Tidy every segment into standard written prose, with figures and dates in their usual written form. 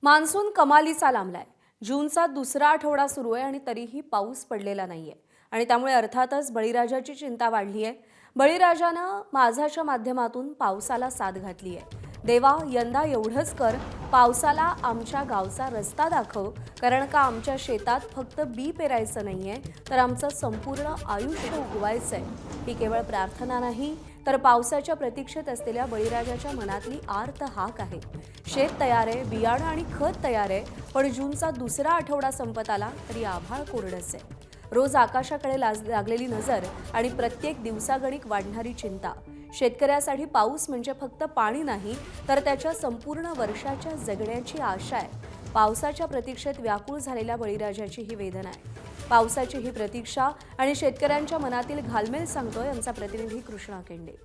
Monsoon कमालीचा लांबलाय. जूनचा दुसरा आठवडा सुरू आहे आणि तरीही पाऊस पडलेला नाहीये. आणि त्यामुळे अर्थातच बळीराजाची चिंता वाढली आहे. बळीराजानं माझाच्या माध्यमातून पावसाला साथ घातली आहे. देवा, यंदा एवढंच कर, पावसाला आमच्या गावचा रस्ता दाखव, कारण का आमच्या शेतात फक्त बी पेरायचं नाहीये, तर आमचं संपूर्ण आयुष्य उगवायचंय. ही केवळ प्रार्थना नाही, तर पावसाच्या प्रतीक्षेत असलेल्या बळीराजाच्या मनातली आर्त हाक आहे. शेत तयार आहे, बियाणं आणि खत तयार आहे, पण जूनचा दुसरा आठवडा संपत आला तरी आभाळ कोरडच आहे. रोज आकाशाकडे लागलेली नजर आणि प्रत्येक दिवसागणिक वाढणारी चिंता. शेतकऱ्यासाठी पाऊस म्हणजे फक्त पाणी नाही, तर त्याच्या संपूर्ण वर्षाच्या जगण्याची आशा आहे. पावसाच्या प्रतीक्षेत व्याकुळ झालेल्या बळीराजाची ही वेदना आहे. पावसाची ही प्रतीक्षा आणि शेतकऱ्यांच्या मनातील घालमेल सांगतोय आमचा प्रतिनिधी कृष्णा केंडे.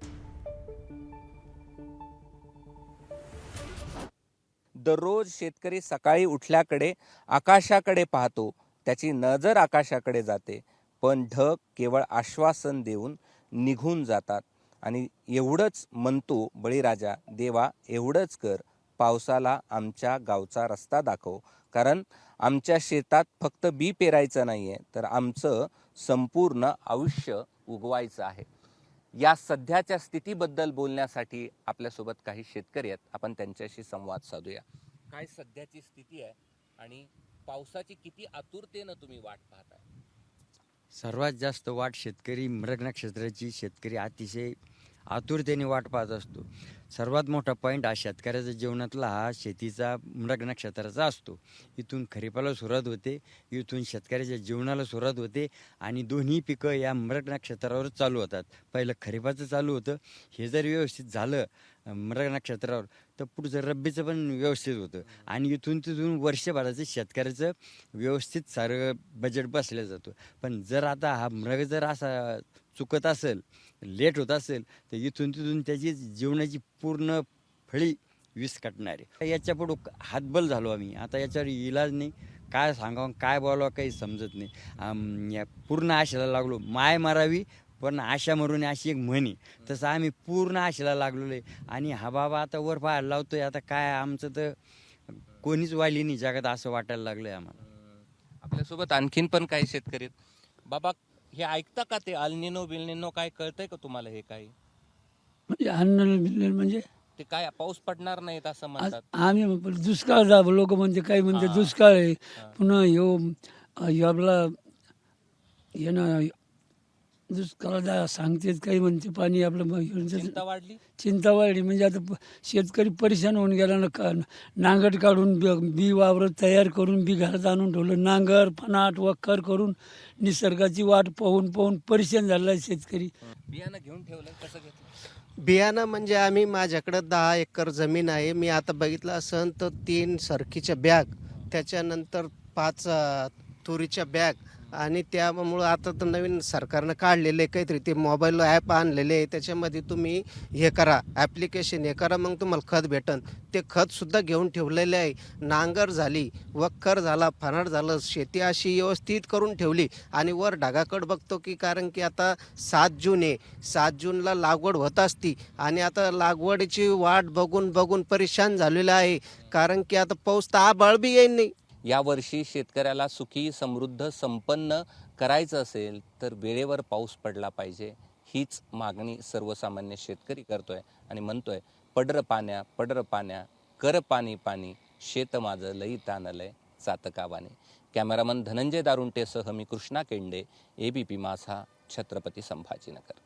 दररोज शेतकरी सकाळी उठल्याकडे आकाशाकडे पाहतो, त्याची नजर आकाशाकडे जाते, पण ढग केवळ आश्वासन देऊन निघून जातात. आणि एवढंच म्हणतो बळीराजा, देवा एवढंच कर, पावसाला आमच्या गावचा रस्ता दाखव, कारण आमच्या शेतात फक्त बी पेरायचं नाहीये, तर आमचं संपूर्ण आयुष्य उगवायचं आहे. या सध्याच्या स्थितीबद्दल बोलण्यासाठी आपल्यासोबत काही शेतकरी आहेत. आपण त्यांच्याशी संवाद साधूया. काय सध्याची स्थिती आहे आणि पावसाची किती आतुरतेनं तुम्ही वाट पाहताय? सर्वात जास्त वाट शेतकरी मृग नक्षत्राची शेतकरी अतिशय आतुरतेने वाट पाहत असतो. सर्वात मोठा पॉईंट हा शेतकऱ्याच्या जीवनातला हा शेतीचा मृग नक्षत्राचा असतो. इथून खरीपाला सुरुवात होते, इथून शेतकऱ्याच्या जीवनाला सुरुवात होते आणि दोन्ही पिकं या मृग नक्षत्रावरच चालू होतात. पहिलं खरीपाचं चालू होतं, हे जर व्यवस्थित झालं मृग नक्षत्रावर तर पुढचं रब्बीचं पण व्यवस्थित होतं आणि इथून तिथून वर्षभराचं शेतकऱ्याचं व्यवस्थित सारं बजेट बसलं जातं. पण जर आता हा मृग जर असा चुकत असेल, लेट होत असेल, तर इथून तिथून त्याची जीवनाची पूर्ण फळी विस्कटणार आहे. याच्यापुढं हातबल झालो आम्ही. आता याच्यावर इलाज नाही. काय सांगावं काय बोलावं काही समजत नाही. या पूर्ण आशेला लागलो. माय मारावी पण आशा मरून अशी एक म्हण आहे. तसं आम्ही पूर्ण आशेला लागलेलो आहे आणि हा बाबा आता वर पाहायला लावतोय. आता काय आमचं तर कोणीच वाली नाही जगात असं वाटायला लागलंय आम्हाला. आपल्यासोबत आणखीन पण काही शेतकरी आहेत. बाबा, हे ऐकता का ते अल्निनो बिल्निनो काय कळतंय का तुम्हाला? हे काही म्हणजे अन्न बिन्न म्हणजे ते काय पाऊस पडणार नाहीत असं म्हणतात. आम्ही दुष्काळ दाब लोक म्हणते, काही म्हणते हा. दुष्काळ आहे. हा. पुन्हा ह्यो आपला हे ना दुष्काळ सांगतेत, काही म्हणते पाणी आपलं चिंता वाढली. चिंता वाढली. म्हणजे आता शेतकरी परेशान होऊन गेला ना. नांगट काढून बी वावर तयार करून बी घरात आणून ठेवलं. नांगर फनाट वखर करून निसर्गाची वाट पाहून पाहून परेशान झालेला आहे शेतकरी. बियाणं घेऊन ठेवलं, कसं घेतलं? बियाणं म्हणजे आम्ही माझ्याकडं 10 एकर जमीन आहे. मी आता बघितलं असं तर 3 सरकीच्या बॅग, त्याच्यानंतर 5 तुरीच्या बॅग आणि त्यामुळं आता तर नवीन सरकारनं काढलेलं आहे काहीतरी ते मोबाईल ॲप आणलेले आहे. त्याच्यामध्ये तुम्ही हे करा, ॲप्लिकेशन हे करा, मग तुम्हाला खत भेटन. ते खतसुद्धा घेऊन ठेवलेले आहे. नांगर झाली, वखर झाला, फनाट झालं, शेती अशी व्यवस्थित करून ठेवली. आणि वर ढगाकडं बघतो की कारण की आता 7 जून आहे, 7 जूनला लागवड होत असती आणि आता लागवडीची वाट बघून बघून परेशान झालेलं आहे. कारण की आता पाऊस तर आभाळ बी येईल नाही. यावर्षी शेतकऱ्याला सुखी समृद्ध संपन्न करायचं असेल तर वेळेवर पाऊस पडला पाहिजे. हीच मागणी सर्वसामान्य शेतकरी करतोय आणि म्हणतोय, पडर पाण्या कर पाणी पाणी, शेत माझं लई ताणलंय चातकावाने. कॅमेरामन धनंजय दारुंटेसह मी कृष्णा केंडे, ABP माझा, छत्रपती संभाजीनगर.